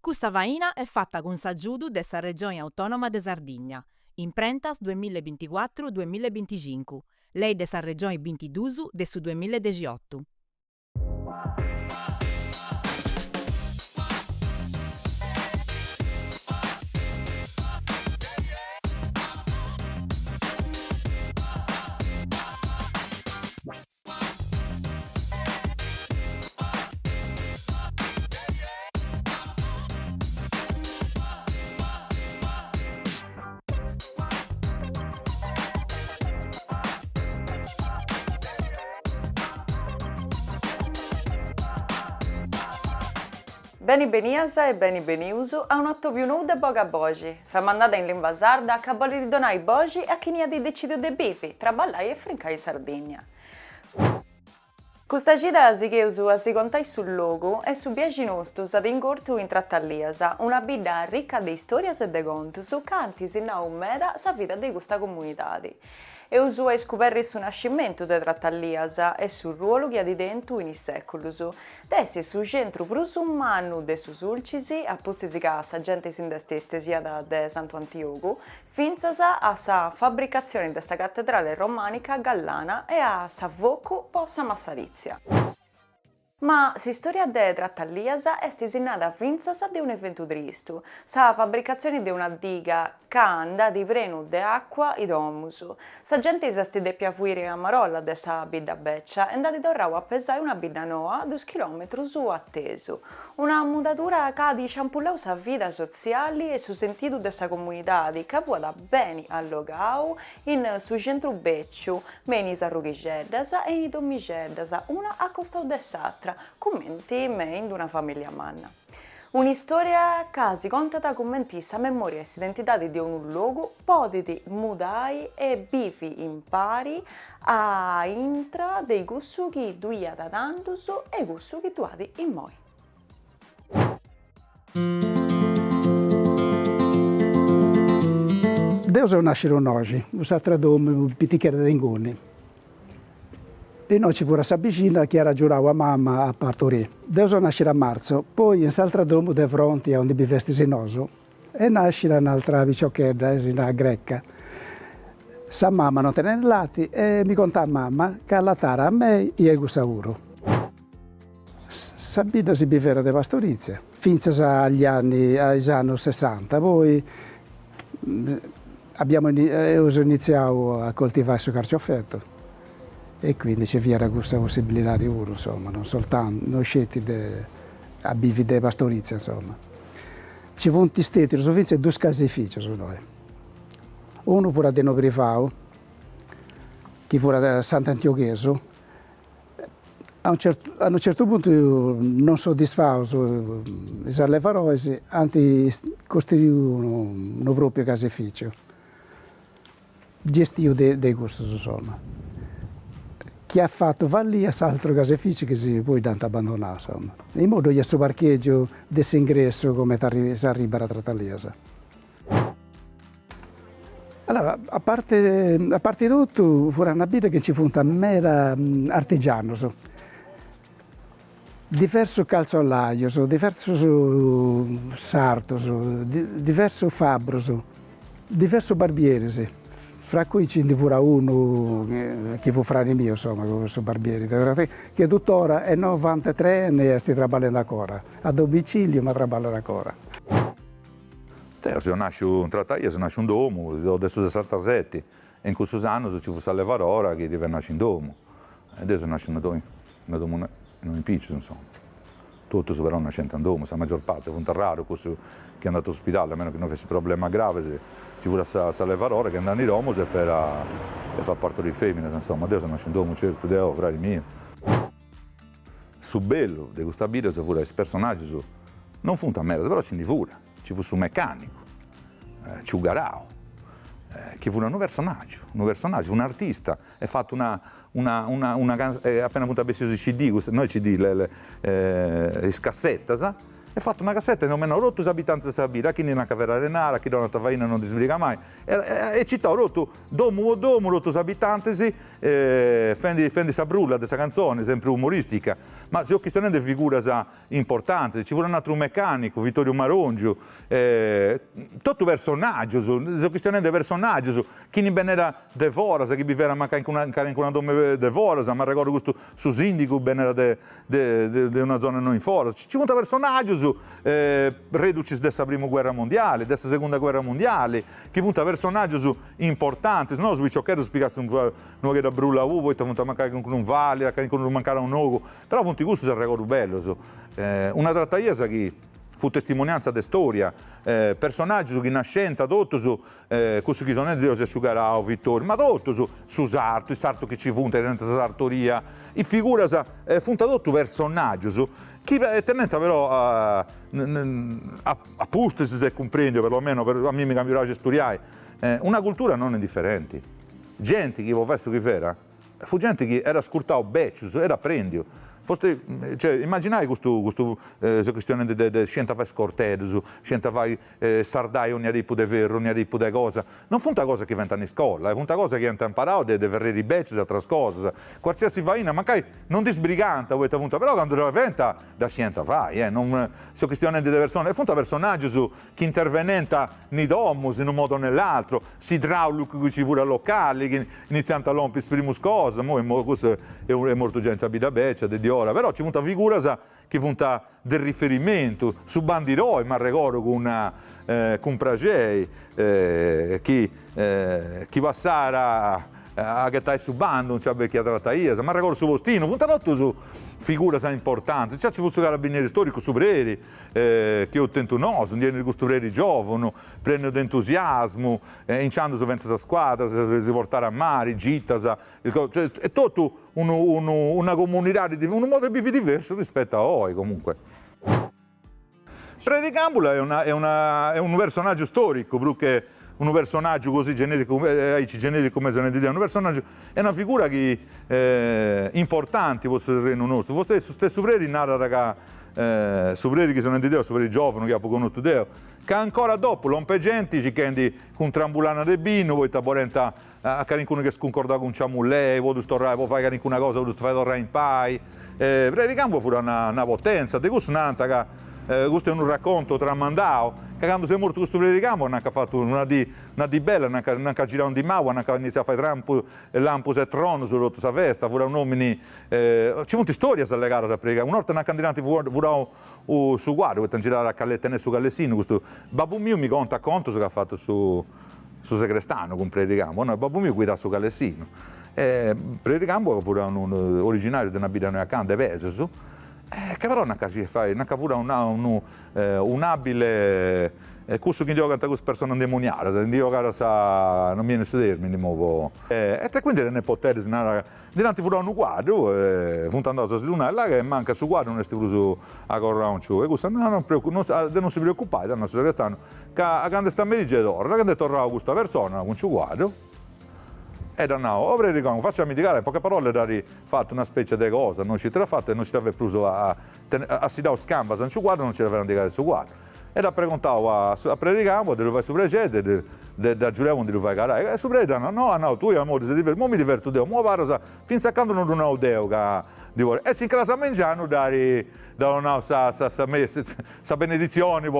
Questa vaina è fatta con s'aggiudu della Regione Autonoma de Sardegna, in prentas 2024-2025, lei della Regione 22 del 2018. Beni beniasa e beni beniusu a un otto più nude boga bogi. Sa mandata in lingua sarda a caboli di donai bogi a chi ne ha di decidio de bifi, traballai e frincai in Sardegna. Questa gita si chiusu a si contai sul logo e su 10 nostus ad ingortu in Trattalliasa, una bidda ricca di storie e de contus, canti si na un meda sa vita di questa comunità. E usu a scoperri su nascimento de Trattalliasa e sul ruolo che ha di dentro in seculus. Dessi su centro prus umano de su sulcisi, a postisi ca sa gente si indesteste sia da de Santo Antioco, finzasa a sa fabbricazione de sa cattedrale romanica Gallana e a sa vocu po sa Massarizia. Ma si storia de Trattalliasa est isinnata finzasa de un evento tristu, sa fabbricazione de una diga ca anda di prenu de acqua i domus. Sa gente s'esti deppia fuire a marolla de sa bidda beccia e andati torrau a pesare una bidda noa 2 chilometri su attesu. Una mutatura ca di ciampullau sa vita soziali e su sentido de sa comunità ca vuada beni allogau in su centru becciu, meni sa rughigeddas e in dommigeddas, una a costau de s'altra, commenti me in una famiglia manna. Un'istoria che si contata commenti sa memoria e s'identità di un luogo, poditi mudai e bifi impari a intra dei gussu che duia da tantus e gussu che duati in moi. Deus nascere oggi, usatra dom pitichera de ingoni. E noi ci fu sa vicina che era giurava a mamma a partorire. Deus nascere a marzo, poi in s'altra domo de fronte a onde bivesti sinoso e nascere un'altra viciochedda, una greca. Sa mamma non tenere lati e mi conta a mamma che allatara a me e a Gusauro. Sa vita si bivera de pastorizia, finza agli anni, agli anni 60, poi abbiamo iniziato a coltivare il carciofetto. E quindi ci era questa possibilità di uno, insomma, non soltanto noi scetti a vivi di pastorizia, insomma. Ci fu un tistete, su vince 2 caseifici su noi. Uno fu da Nobrifao, che fu da Sant'Antiocheso. A un certo punto non soddisfatto di allevarosi, anzi costruì uno proprio caseificio. Gestio dei gusti, insomma. Che ha fatto vallia altro caseificio che si poi tanto abbandonato, insomma. In modo che questo parcheggio desse ingresso come si arriva a Trattalliasa. Allora, a parte tutto, fu una vita che ci fu una mera artigiano. Diverso calzolaio, diverso sarto, diverso fabbro, diverso barbiere. Sì. Fra cui ci fu uno che fu frane mio, insomma, questo barbiere, che tuttora è 93 anni e sta lavorando ancora, a domicilio ma lavora ancora. Se nasce un Trattalliasa, nasce un domo, adesso 67, e in questo anno ci fu la levarora che deve nascere in domo, e adesso nasce una domo in un impiccio, insomma. Tutto però nasce in domo, la maggior parte, fu un raro questo che è andato all'ospedale, a meno che non avesse problema grave, ci fu la levarora che andava in domo e fa parte di femmine, insomma, adesso nasce in domo, certo, Deo, frari miei. Su bello di questa vita ci fu il personaggio, non fu un merda, però ci fu su meccanico, ci fu Garao, che fu un personaggio, un artista, è fatto appena appunto avessi i CD, noi CD, le scassette, e fatto una cassetta e non mi hanno rotto gli abitanti di Sabira, chi non ha cavera renara, chi non ha tavaina non disbriga mai, e città ho rotto, domo, rotto gli abitanti, fendi sabrulla di questa canzone, sempre umoristica, ma se ho chiesto di figure importanti, ci vuole un altro meccanico, Vittorio Marongio, tutto personaggio, se ho chiesto di personaggio, chi ne ben era Devoras, chi viveva manca in una dome Devoras, ma ricordo questo su Sindico ben era di una zona non in fora, ci vuole personaggio, reducis della prima guerra mondiale, della seconda guerra mondiale, chi vuole personaggio importante, no, su ciò che spiegato non che da brulla poi ti vuole mancare con un vale, con un mancare un ogo, però vuole questo è ricordo bello, una trattaiesa che fu testimonianza di storia, personaggi che nascente tutto su questo che sono Dio si asciugherà Vittorio, ma tutto su Sarto, il Sarto che ci fu in sartoria, i figura funta tutto personaggio che tenente però a pusti se comprende perlomeno a me mi cambierà a studiare una cultura non indifferente, gente che aveva visto che era, fu gente che era scurtato beccio, era prendio. Cioè, immaginai questa questione di scienza fai scortedo, scienza fai sardai ogni tipo di vero, ogni tipo di cosa. Non fu una cosa che venta in scuola, è una cosa che hanno imparato di avere ribecci da altre cose. Qualsiasi vaina, magari non di sbrigante, però quando la venta da scienza fai, non è questione di persone. È un personaggio che intervenenta nei domus in un modo o nell'altro, si idraulico che ci vuole locali, che iniziano a rompere le prime cose, questo è molto gente abita beccia, di ora, però ci vuole una figura che vuole del riferimento su bandiroi, ma ricordo con Pragei, chi passare a gettare su bando, non c'è perché tratta Iesa, ma ricordo su Vostino, vuole su figure importanti, ci fu su carabinieri storico su Breri, che ho tentato no, sono di costruire giovani, prendono d'entusiasmo, inciando su questa squadra, si portare a mare, gittasa, cioè, è tutto una comunità, un modo di vivere diverso rispetto a noi comunque. Predicambula è un personaggio storico, perché un personaggio così generico come se ne dice, un personaggio è una figura che importante per il Regno nostro. Vostè stesso Breri narra che Subreri che sono di Dio, Subreri giovani che ha poco conosciuto Dio, che ancora dopo l'ompe gente ci kendi con trambulana de bino, poi taborenta a qualcuno che sconcorda con ciamulle, vuoi storare, può fare una cosa, vuoi fare torrare in pai. Predicambo fu una potenza, di questo nanta che questo è un racconto tramandato, che quando si è morto questo predicambo hanno fatto una di bella, hanno girato di mau, hanno iniziato a fare lampus e trono sulla sua festa, fu un uomini, ci sono storie sulle gare a predicare, una volta una candidata fu su guardo, che girare a Calletta e su Gallessino, questo babù mio mi conta conto che ha fatto su Segrestano con predicambo, no, babù mio guida su Gallessino, predicambo fu un originario di una bidana a Cande Vesesu, che però un abile questo che io canta questa persona indemoniata, io cara non viene a sedermi di nuovo e quindi ne potere dinanzi fu un quadro puntando a luna là che manca su quadro non è stato a corrancio e questo non si preoccupare non si restano che a quando sta merige d'oro quando tornava questa persona con il quadro e da now, facciamo indicare in poche parole da fatto una specie di cosa, non ci l'ha fatto e non ci l'aveva preso a si dà scamba senza guardo, non ci l'aveva indicare su guardo. E da preguntavo a predicare, dove vai su precede, da giuriamo di dove vai a e su predicare, no, tu amore, mo mi diverto Deo, mo parla, finché quando non ho Deo, e si incrasa a mangiare, da una sa benedizione,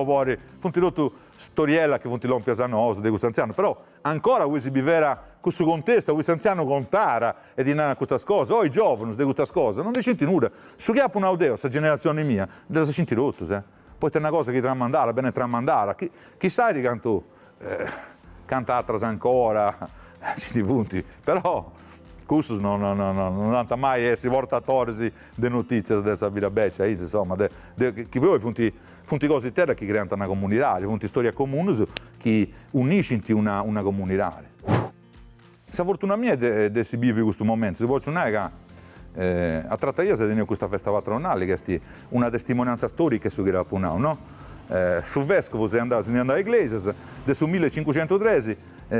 funti tutto storiella che funti l'ompia sanosa di questo anziano, però ancora qui si vivera questo contesto, questo anziano contara e di questa cosa, o i giovani di questa cosa, non ne senti nulla, su che ha un audeo, questa generazione mia, deve senti tutto, poi c'è una cosa che tramandara, bene tramandara, chi sai di canto canta altre ancora, ci punti, però questo non ha mai essere portatori di notizie della vita beccia, insomma, che poi funti cose terra che creano una comunità, funti storie comuni che uniscono una comunità. La fortuna mia è di vivere questo momento, si può dire che a Trattaiese di questa festa patronale, che è una testimonianza storica su Ghirappunau, no? Sul vescovo si andava all'Iglesia, del 1513,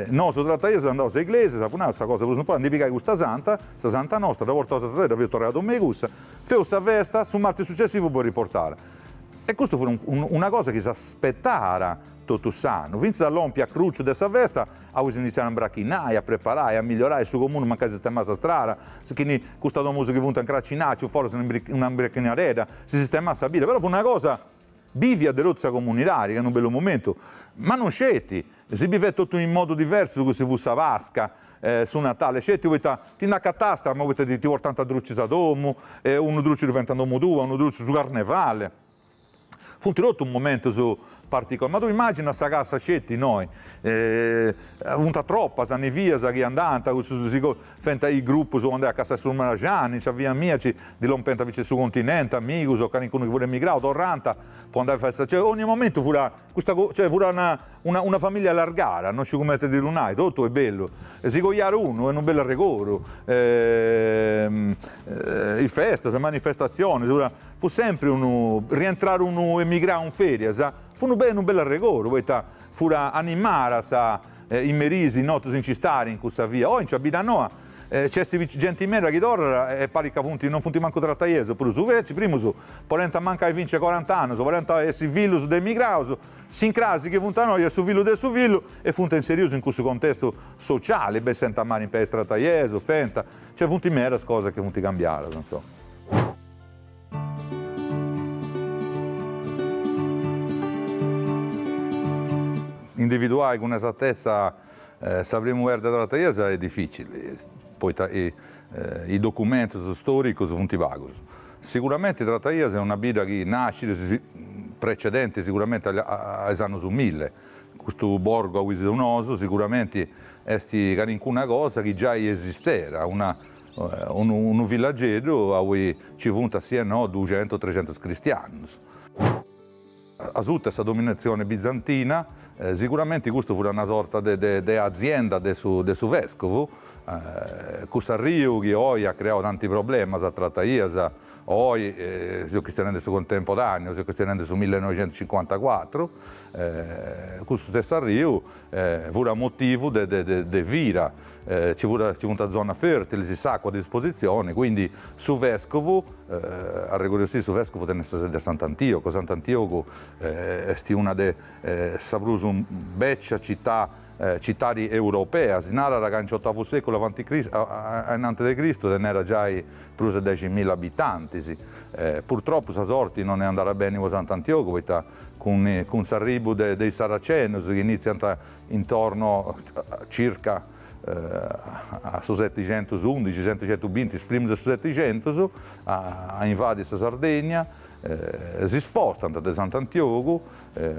noi su Trattaiese andavamo all'Iglesia, a questa cosa non può andare questa santa nostra, da portata a Trattaiese, da tornare a Domegus, fece questa festa, sul martedì successivo può riportare. E questo fu una cosa che si aspettava tutto l'anno. Vince dall'ompia a cruccio dessa festa, avevano iniziato a bracchinare, a preparare, a migliorare il suo comune, ma che sistemare la strada, quindi questa musica che venuta in craccinaccio, forse una bracchinaria, si sistemava a bile, però fu una cosa bivia dell'ozza comunitaria, che è un bello momento, ma non scetti, si vive tutto in modo diverso, che si vussa vasca, su Natale, scetti, ti da catasta, ma ti portano a drucci a domo, uno drucci diventa domo tua, uno drucci su carnevale. Fu un momento su particolare, ma tu immagina questa casa scetti noi, avuta troppa, sanno via, che è andata, fenta i gruppi su andare a casa su Marajani, ci avvia amici di lompenta vicino sul continente, amigos, o qualcuno che vuole emigrare, torranta, può andare a festa, cioè ogni momento fu una famiglia allargata, non ci come di lunai, tutto è bello, si cogliare uno, è un bel regoro, i feste, le manifestazioni, fu sempre rientrare uno emigrare in feria, fu un bel regoro, fu animare i merisi, notos in cistare in questa via, o in Ciabidanoa, c'è gente in mera che dorra e pari che non funti manco trattaiese, pure su vecchi, prima su, polenta manca e vince 40 anni, polenta essi villu dei migrausi, si incrasi che funta noi su villu del su villu e funta inserito in questo contesto sociale, beh senta mani in pestra trattaiese, fenta, c'è funti mera cose che funti cambiare, non so. Individuare con esattezza sapremo verde della Trattaiese è difficile, poi i documenti storici sono vaghi. Sicuramente la Trattaiese è una vita che nasce precedente sicuramente agli anni 1000. Questo borgo a Uisedonoso sicuramente è una cosa che già esisteva, un villaggio a cui ci furono assieme 200-300 cristiani. A tutta questa dominazione bizantina, sicuramente questa fu una sorta di azienda del suo vescovo, questo Rio che oggi ha creato tanti problemi a Trattaiese, oggi si questionando su contemporaneo, si questionando su 1954, questo stesso Rio fu un motivo di vita. Ci fu una zona fertile, si sa a disposizione, quindi su vescovo, a regolare su vescovo tenne di Sant'Antioco. Sant'Antioco è una delle beccia città europea, nata dal XVIII secolo a.C., era già più di 10.000 abitanti. Purtroppo questa sorte non è andata bene con Sant'Antioco, con l'arrivo dei Saraceni che iniziano intorno circa a 711, 720, prima del 700, a invadere la Sardegna, si spostano da Sant'Antioco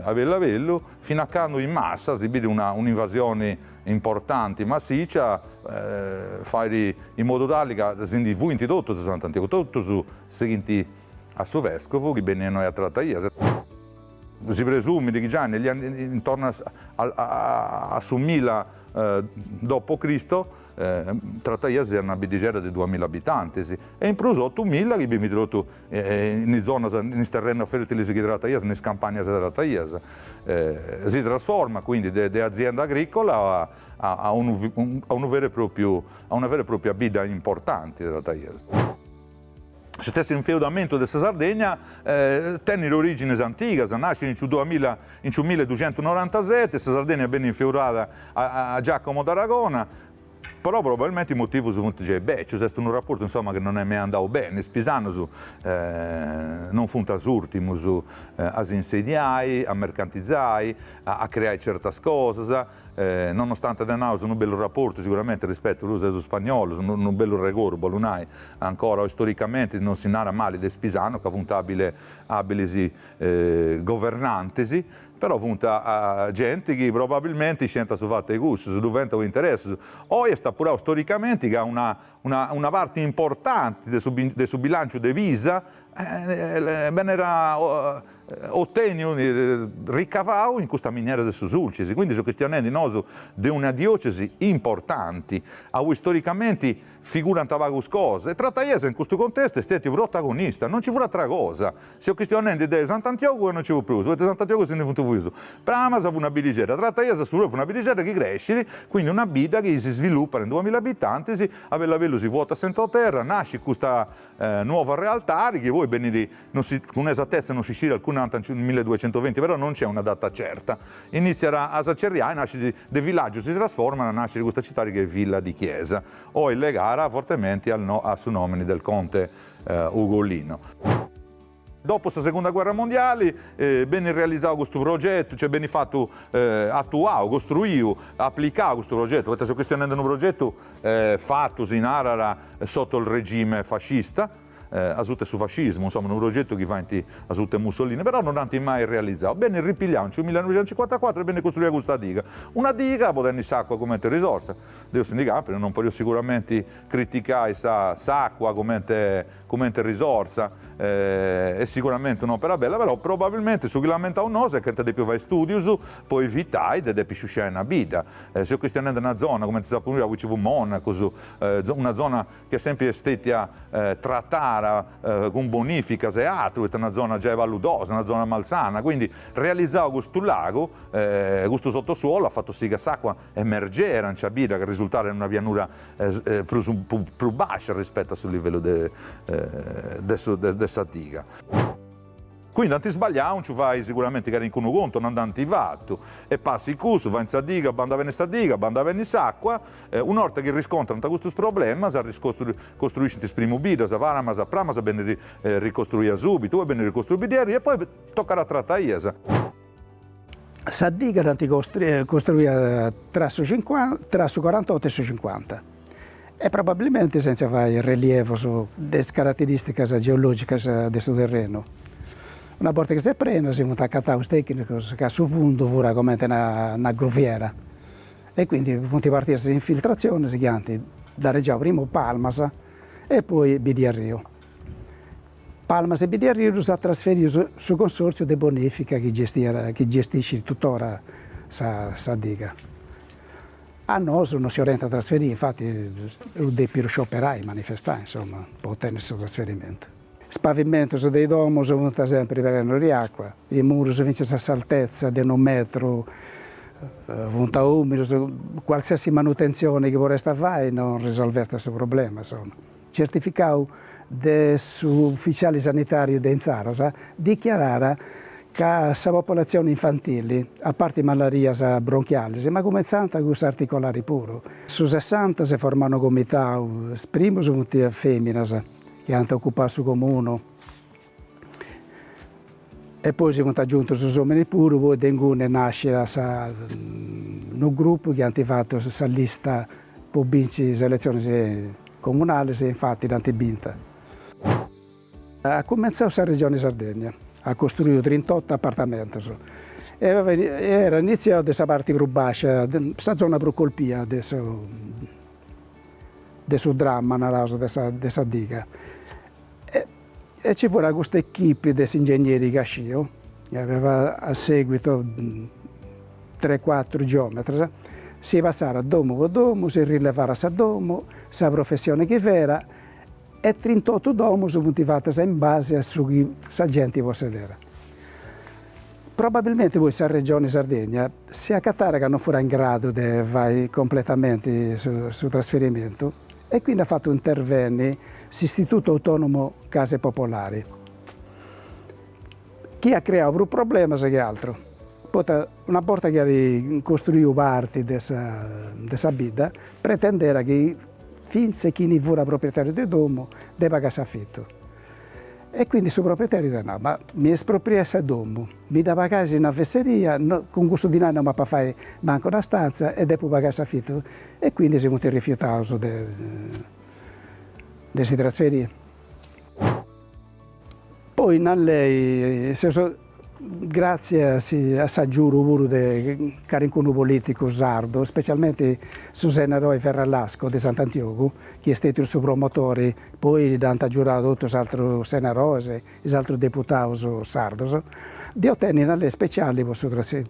a Vellavello fino a quando in massa si vede un'invasione importante, massiccia, fare in modo tale che si fu introdotto da Sant'Antioco, tutto su seguenti a suo vescovo che venivano a Trattaiese. Si presume che già negli anni intorno a 1000 d.C. Trattaiese era una bidigera di 2.000 abitanti e in più 8.000 che abbiamo trovato in zone, in terreno fertile di Trattaiese, in campagne di Trattaiese. Si trasforma quindi da azienda agricola a una vera e propria vita importante di Trattaiese. Se stesso infeudamento della Sardegna tenne origini antiche, nasce in 1297, la Sardegna è ben infeudata a Giacomo d'Aragona, però probabilmente il motivo è che c'è un rapporto insomma, che non è mai andato bene, Spisano non fu ultimo a insediare, a mercantizzare, a creare certe cose, nonostante Denau un bel rapporto sicuramente rispetto all'uso spagnolo, un bel regorbo, lunai, ancora storicamente non si narra male di Spisano, che fu abili governantesi, però punta gente che probabilmente scelta su fatte i gusti, su diventa un interesse. Oggi sta pure storicamente che ha una parte importante del suo bilancio di visa, ottenere ricavato in questa miniera di Susulcisi. Quindi sono questioni di una diocesi importante, a cui storicamente figurano varie cose. E Trattaiese in questo contesto è stato protagonista, non ci fu altra cosa. Se questioni di Sant'Antioco non ci fu più, Sant'Antioco se ne fu visto. Prima fu una bidigera, Trattaiese fu una bidigera che cresce, quindi una vita che si sviluppa in 2.000 abitanti, a Vellavello si vuota a terra, nasce questa nuova realtà che voi con esattezza non si scira alcune nel 1220, però non c'è una data certa. Inizierà a Sacerrià e nasce del villaggio, si trasforma, nasce di questa città che è Villa di Chiesa, o legata fortemente a su nomini del conte Ugolino. Dopo questa seconda guerra mondiale, venne realizzato questo progetto, cioè venne fatto attuato, costruito, applicato questo progetto. Questa questione è un progetto fatto in Arara sotto il regime fascista, a tutte su fascismo, insomma un progetto che va a tutte Mussolini, però non è mai realizzato. Venne ripigliato nel 1954 e venne costruita questa diga. Una diga potendo s'acqua come risorsa. Devo sindicare, non posso sicuramente criticare questa acqua come risorsa, è sicuramente un'opera bella, però probabilmente su chi lamenta un no, se che te più fai studi su, puoi evitare di più scegliere una vita. Se è questione di una zona, come ti sapete, qui c'è Monaco, una zona che è sempre stata trattata con bonifica e altro, è una zona già evaludosa, una zona malsana, quindi realizzare questo lago, questo sottosuolo ha fatto sì che l'acqua emergera, non c'è vita, che risultare in una pianura più bassa rispetto al livello dessa diga. Quindi non ti sbagliamo, ci vai sicuramente che in un conto, non danti vatto, e passi il corso, vai in sadiga, banda venne sadiga, banda venne s'acqua, una volta che riscontrano questi problemi, costruisci il primo bido, si va a prima, si viene ricostruita subito, viene ricostruita e poi toccherà trattare. La diga è costruita tra su 48 e su 50 e probabilmente senza fare il rilievo sulle caratteristiche geologiche del suo terreno. Una volta che si prende, si monta a cattare tecnici che su fondo ora come una gruviera. E quindi punti partire di infiltrazione, si chiama da Reggio prima Palmas e poi Bidiarrio. Palmas e Bidiarrio si trasferito sul consorzio di bonifica che gestisce tuttora questa diga. A noi non si orienta a trasferire, infatti è un dei più operai manifestare, insomma, per ottenere questo trasferimento. Il pavimento dei domi sono sempre pieni di acqua, i muri sono a altezza di 1 metro, sono umidi, qualsiasi manutenzione che vorreste fare non risolve questo problema. Certificato dall'ufficiale sanitario di Zara dichiarare che la popolazione infantile, a parte malaria bronchiale, ma come tanta con articolari puro. Su 60 si formano comitati, prima sono tutte femmine che hanno occupato il comune e poi si sono aggiunti gli uomini pure, poi Dengune nasce un gruppo che hanno fatto questa lista per vincere le elezioni comunali e infatti hanno vinto. Ha cominciato la regione Sardegna, ha costruito 38 appartamenti e era iniziato questa parte più bassa, questa zona più colpita del suo dramma nella questa diga. E ci fu questa equipe di ingegneri Cascio, che aveva a seguito 3-4 geometri, si passava domo per domo, si rilevava a domo, la professione che era, e 38 domo sono motivati in base a ciò che la gente può sedere. Probabilmente questa regione Sardegna si accattava che non fu in grado di fare completamente sul trasferimento, e quindi ha fatto interventi l'Istituto Autonomo Case Popolari, che ha creato più problemi che altro. Una volta che ha costruito parte di questa vita, pretendeva che finché chi ne fu proprietario del domo deve pagare affitto. E quindi il proprietario dice: no, ma mi espropria questo domo, mi dà pagare in una fesseria, con questo denaro non mi può fare manco una stanza e devo pagare affitto. E quindi siamo rifiutati di si trasferire. Poi lei, grazie a Saggiuro pure di caricuno politico sardo, specialmente Susanna Ferralasco di Sant'Antioco, che è stato il suo promotore, poi ha giurato tutti gli altri senatori e gli altri deputati sardi, di ottenere le speciali per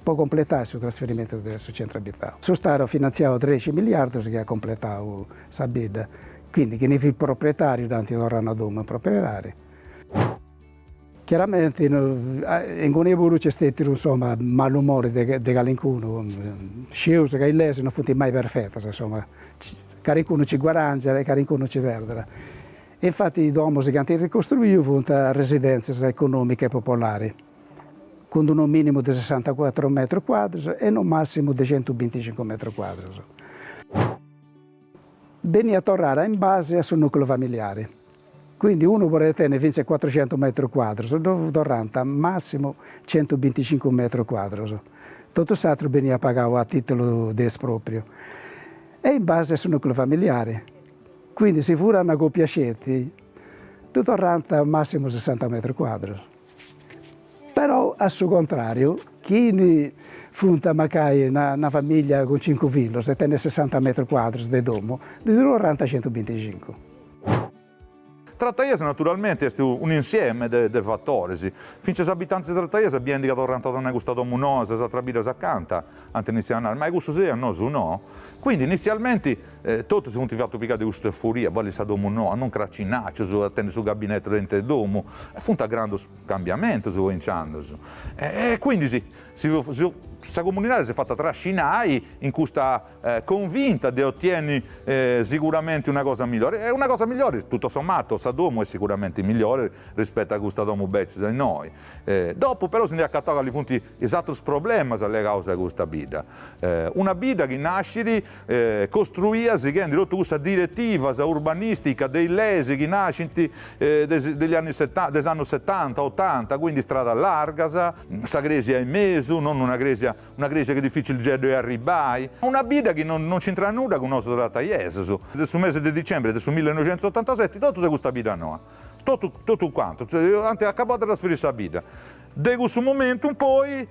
completare il suo trasferimento del suo centro abitato. Sono stato finanziato 13 miliardi che ha completato questa vita, quindi che ne fu proprietario, tanti dovranno dome proprietari. Chiaramente in Goneburu c'è stato malumore di qualcuno, sciuse che lei non fu mai perfetta, insomma, qualcuno ci guadagna e qualcuno ci perde. Infatti i domus che hanno ricostruito sono residenze economiche popolari, con un minimo di 64 metri quadri e un massimo di 125 metri quadri. Veniva a tornare in base sul nucleo familiare. Quindi uno vorrebbe tenere fino a 400 metri quadri, durante massimo 125 metri quadri. Tutto l'altro veniva pagato a titolo di esproprio. E in base sul nucleo familiare. Quindi se furono una coppia scelti, durante massimo 60 metri quadri. Però, al suo contrario, chi funta magari una famiglia con 5 figli e tiene 60 metri quadri di domo, di durante 125. Trattaiese naturalmente è un insieme di fattori. Finché gli abitanti di Trattaiese abbiano indicato che non è gustato munosa, si trabila si accanta, anche iniziare, ma è questo sì, no, su no. Quindi inizialmente tutti si sono fatto piccare di gusto e furia, poi si no, non craccinaccio, su attendere sul gabinetto dentro il domo, è un grande cambiamento su cominciando. E quindi questa comunità si è fatta trascinare in questa convinta di ottenere sicuramente una cosa migliore. E una cosa migliore, tutto sommato, questo domo è sicuramente migliore rispetto a questo domo beccio di noi. Dopo però si è accattato agli punti esatti problemi alle cause di questa vita. Una vita che nasce costruita seguendo questa direttiva urbanistica dei lesi che nasce degli anni 70, 80, quindi strada larga, questa gresia è mesu, non una gresia che è difficile di arrivare. Una vita che non c'entra nulla con il nostro trattaiese. Sul mese di dicembre del 1987 tutto è questa vita no. Tutto quanto, anche accabato di trasferirsi a vita. Da questo momento poi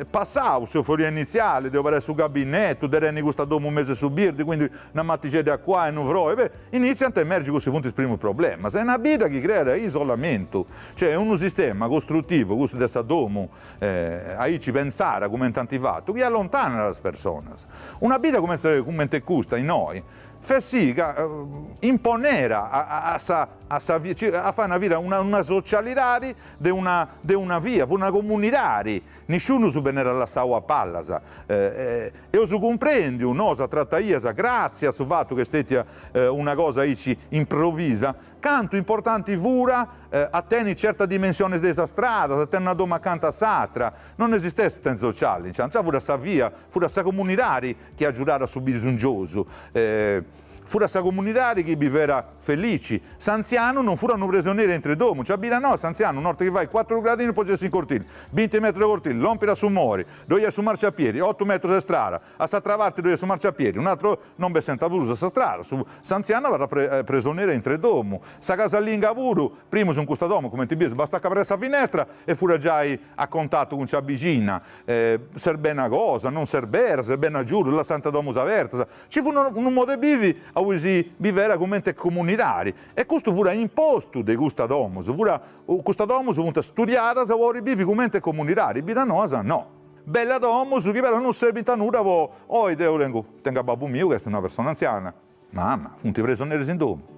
passavo l'euforia iniziale, devo andare sul gabinetto, di questo domo un mese su birdi, quindi una mattiglia qua e un vrò, iniziano a emergere questi punti primi problemi. Ma è una vita che crea isolamento, cioè uno sistema costruttivo, questo del domo, a ci pensare come tanti fatti, che allontana le persone. Una vita come questa in noi, fa sì che imponera a fare una vita, una socialità di una via, una comunità. Nessuno si viene alla sua palla. Io si comprende, noi trattaiese, grazie al fatto che è stata una cosa improvvisa, quanto importante fura a tenere certa dimensione della strada, a tenere una doma accanto a s'altra. Non esiste assistente sociale, cioè fu questa via, fu questa comunità che ha giurato a subire un gioso. Fu questa comunità che viveva felici. Sanziano non furono prigionieri entro i domo, cioè no, Sanziano, una volta che vai 4 gradini poi in cortile, 20 metri di cortile, l'ompira su mori, dove su marciapiedi, 8 metri di strada, a Satravarti dove su marciapiedi, un altro non be senta blusa sa strada, su Sanziano verrà prigioniero entro i domo. Sa casa lì in Gavuru, prima su questo domo, come ti dico, basta aprire la finestra e fuori già a contatto con c'è vicina, serve una cosa, non serve una giuro, la Santa Domus aperta. Ci fu un modo di vivere a cui vivere come comunitari. E questo fu imposto di questa domus. Questa domus fu studiata se vuoi vivere come comunitari. Biranosa no. Bella domus che però non serve a nulla. Oh, io tengo a babbo mio, che è una persona anziana. Mamma, fu preso in domo.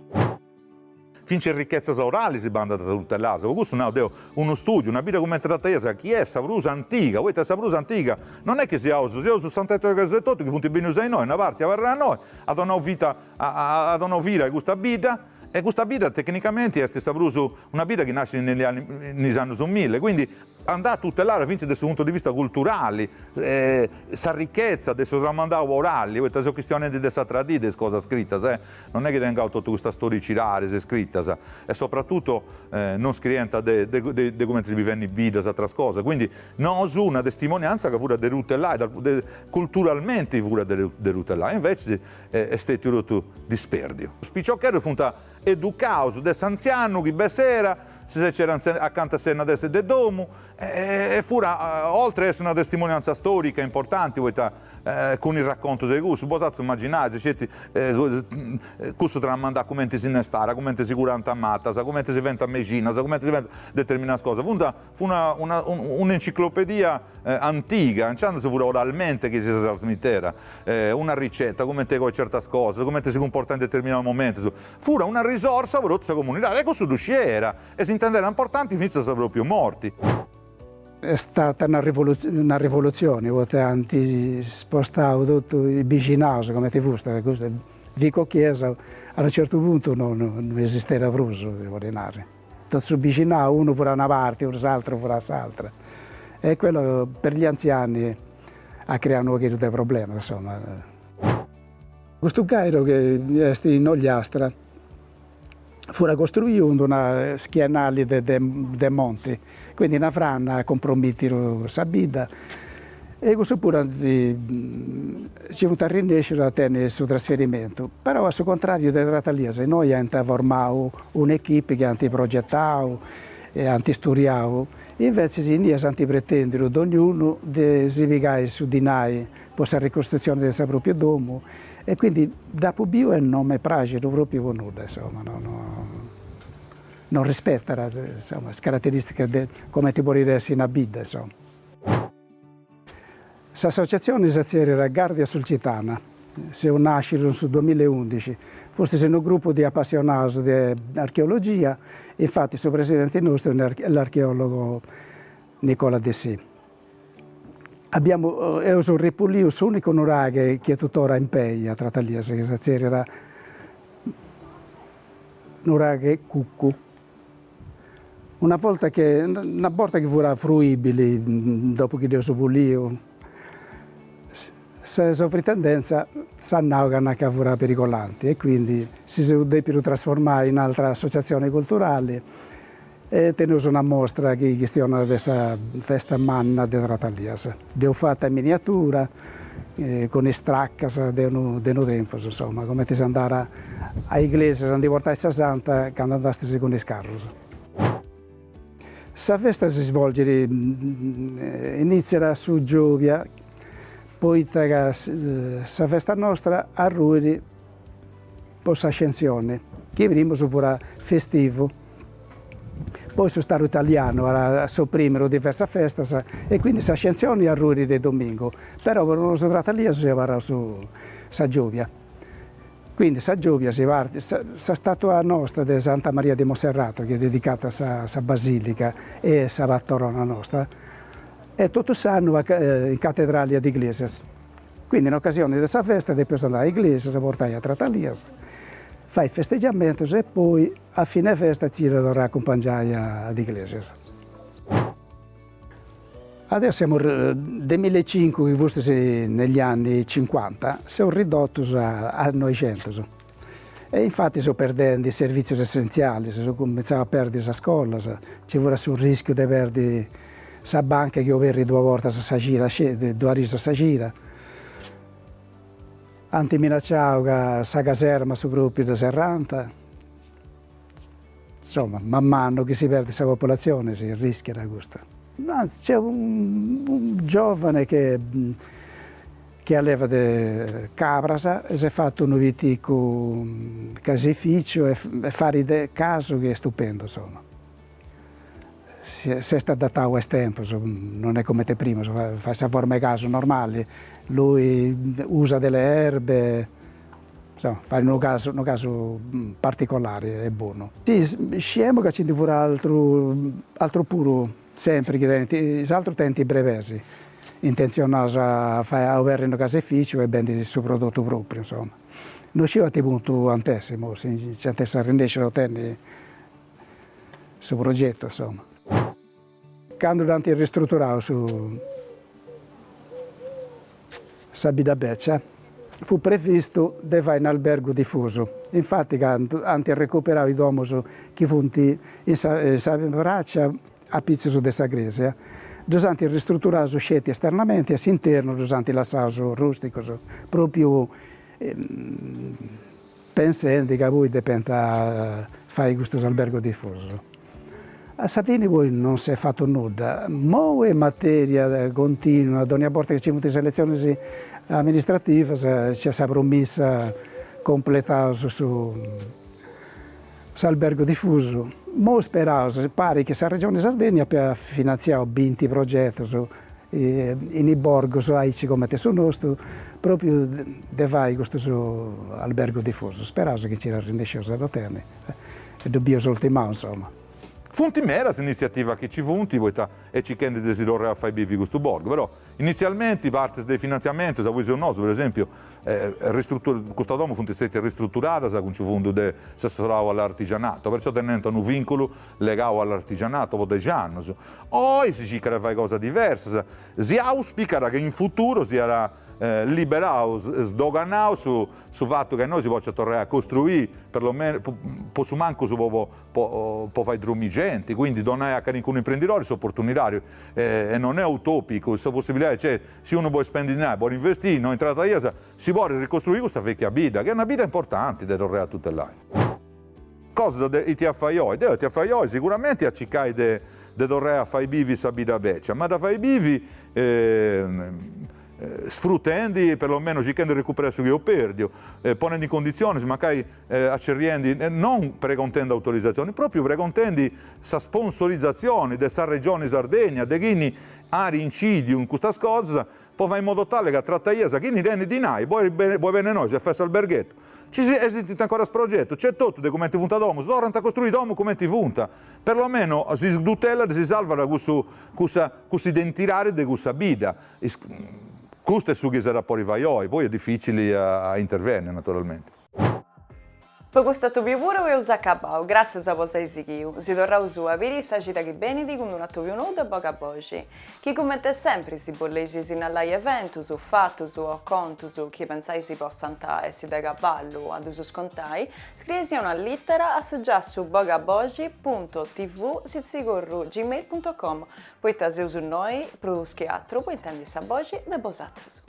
Finché ricchezza orali si banda da tutte le altre. Questo è uno studio, una vita come trattaiese, chi è Sabrusa antica, questa Sabrusa antica non è che sia su Sant'Etto che che funti bene usare noi, una parte avrà noi, ad una vita questa vita, e questa vita tecnicamente è una vita che nasce negli anni 1000, quindi andare a tutelare finché dal punto di vista culturale, questa ricchezza del tramandato orale, questa questione di questa tradizione, cosa scritta, non è che tenga tutta questa storicità scritta, e soprattutto non scritta di come si vive in vita, altre cose, quindi non ho una testimonianza che pure derutellare, culturalmente pure derutellare, invece è stato tutto disperdio. Spicciocchero fu educato del anziano che besera, se c'era accanto a sé una destra del domo, e fu, oltre ad essere una testimonianza storica importante, con il racconto dei gusti, posate immaginare, questo tramanda come si innestara, come si curanta ammata, come si venta medicina, come si venta determinate cose. Fu un'enciclopedia antica, non si fu oralmente che si trasmetteva, una ricetta, come si con certe cose, come si comporta in determinati momenti. Fu una risorsa per la comunità, e questo era, e si intendeva importante, inizia a essere proprio morti. È stata una rivoluzione, hanno spostato tutto il vicinato, come ti gusta, Vico Chiesa a un certo punto non esisteva più, devo dire. Tutti vicino, uno vorrà una parte, l'altro vorrà l'altra. E quello per gli anziani ha creato un po' di problemi, insomma. Questo Cairo che è in Ogliastra fu costruito una schienale dei monti, quindi una frana compromettere la vita. E questo pure ci fu a rinascere a tenere il suo trasferimento. Però al contrario della Trataliese, noi abbiamo formato un'equipe che abbiamo progettato e abbiamo studiato. Invece noi abbiamo pretendiamo da ognuno di sviluppare su di noi per la ricostruzione del suo proprio domo. E quindi dopo bio non mi piace proprio con nulla, insomma, non rispetta le caratteristiche come ti può essere una vita, insomma. L'associazione si chiama Guardia Sulcitana, si nasce nel 2011, fosse un gruppo di appassionati di archeologia, infatti il suo presidente nostro è l'archeologo Nicola De Sì. Abbiamo ripulito l'unico nuraghe che tuttora impegna a Trataliese, che si chiama nuraghe Cuccu. Una volta che fu fruibile dopo che Dio si pulì, la sovrintendenza sanno che fu pericolante e quindi si devono trasformare in altre associazioni culturali e tenere una mostra che questiona questa festa manna di Trataliese. L'ho fatta in miniatura, con i straccas del tempo, insomma, come ti si andava all'iglesia, si andava a portare a Santa quando andasti con i carri. Questa festa si svolge, inizierà su Giovia, poi questa festa nostra a Ruiri per l'ascensione, che prima sarà festivo. Poi sono stato italiano a sopprimere diverse feste e quindi l'ascensione a Ruiri di domingo, però per non si tratta lì si va su Giovia. Quindi a Giovia la statua nostra di Santa Maria di Monserrato, che è dedicata alla basilica e alla patrona nostra, e tutto sanno in cattedrale di Iglesias. Quindi in occasione di questa festa, dopo andare a Iglesias, portare a Trataliese, fai i festeggiamenti e poi a fine festa ci dovrà accompagnare ad Iglesias. Adesso siamo nel 2005, che negli anni 50, siamo ridotti a 900. E infatti sono perdendo i servizi essenziali, sono cominciato a perdere la scuola, ci vuole sul rischio di perdere la banca che ho avuto 2 volte a gira, 2 risa a gira. Anti minacciavo che la caserma su gruppi di Serranta. Insomma, man mano che si perde la popolazione si rischia da questo. C'è un giovane che alleva di Cabrasa e si è fatto un vitico caseificio e fare caso che è stupendo, insomma. Si è stato adattato a questo tempo, non è come te prima, fa questa forma di caso normale, lui usa delle erbe, insomma, fa un caso particolare e buono. Sì, sciamo che ci deve altro puro sempre, che altro tempi brevesi, intenzionati a fare un caseificio e vendere il suo prodotto proprio, insomma. Non ci va punto antesimo, se a rendere il suo progetto, insomma. Quando abbiamo ristrutturato su Sabida Beccia, fu previsto di fare un albergo diffuso. Infatti, abbiamo recuperato i domi che furono in Sabraccia a pizzo di Sagresia, abbiamo ristrutturato scetti esternamente e all'interno abbiamo lasciato rustico, proprio pensando che poi dipenda fare questo albergo diffuso. A Savini poi non si è fatto nulla, ma è materia continua, ogni volta che ci sono le elezioni amministrative c'è la promessa completata su albergo diffuso. Ma speravo, pare che la Regione Sardegna abbia finanziato 20 progetti in borgo, come te sono nostro, proprio di fare questo albergo diffuso. Speravo che ci rendesse da terra e dobbiamo ultimare, insomma. Funti meras iniziativa che ci funti e ci chiedono desiderio a fare vivi questo borgo, però inizialmente parte dei finanziamenti, a per esempio, questo domo funti stati ristrutturata con il fondo di assessorato all'artigianato, perciò tenendo un vincolo legato all'artigianato per 10 anni. Oggi si cerca di fare cose diverse, si auspica che in futuro sia liberato, sdoganato sul fatto che noi si possa tornare a costruire, perlomeno, su manco si può fare drumigenti, quindi donare a qualcuno imprenditore questa opportunità e non è utopico, questa possibilità c'è, se uno vuole spendere, vuole investire, non entrata IASA, si vuole ricostruire questa vecchia vita, che è una vita importante da tornare a tutelare. Cosa i TFIO? I TFIO sicuramente a cercare di tornare a fare vivi questa vita vecchia, ma da fare vivi sfruttando, perlomeno cercando di recuperare su che io perdo, ponendo in condizioni, magari accerriendo, non precontendo autorizzazioni, proprio precontendo questa sponsorizzazione della regione Sardegna, di chi ha rincidio in questa cosa, poi va in modo tale che tratta io, chi ne rende di noi, vuoi bene noi, c'è festa alberghetto. Esiste ancora questo progetto, c'è tutto di come ti funta domo, si dovranno costruire domo come ti funta, perlomeno si tutela, si salva da questo identirare di questa vita. Questo è su che sarà poi è difficile a intervenire naturalmente. Per questo più pure vi usa acabau, grazie a voi seguiu. Si torna su a vedere sta città che bene di con un atto più nudo e poca voce. Chi commenta sempre si bollesi sin alla evento su fatto su o conto su chi pensai si possa andare e si da cavallo ad uso scontai, scrivesi una lettera a su bogabogi.tv@gmail.com. Poi taseu su noi, pro schiattro, poi intendi sa voce da bosattra su.